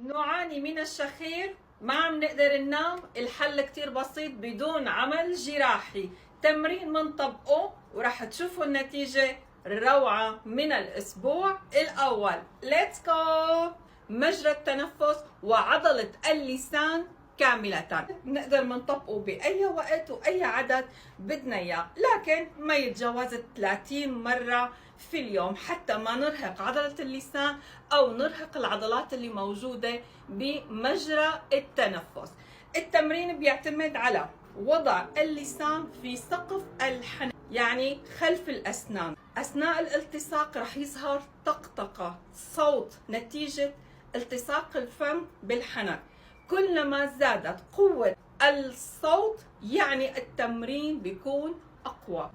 نعاني من الشخير، ما عم نقدر ننام. الحل كتير بسيط بدون عمل جراحي، تمرين منطبقه ورح تشوفوا النتيجة روعة من الأسبوع الأول. ليتس جو. مجرى التنفس وعضلة اللسان كاملة نقدر منطبقه بأي وقت وأي عدد بدنا إياه، لكن ما يتجاوز 30 مرة في اليوم حتى ما نرهق عضلة اللسان أو نرهق العضلات اللي موجودة بمجرى التنفس. التمرين بيعتمد على وضع اللسان في سقف الحنك، يعني خلف الأسنان. أثناء الالتصاق رح يظهر طقطقة صوت نتيجة التصاق الفم بالحنك. كلما زادت قوة الصوت يعني التمرين بيكون أقوى.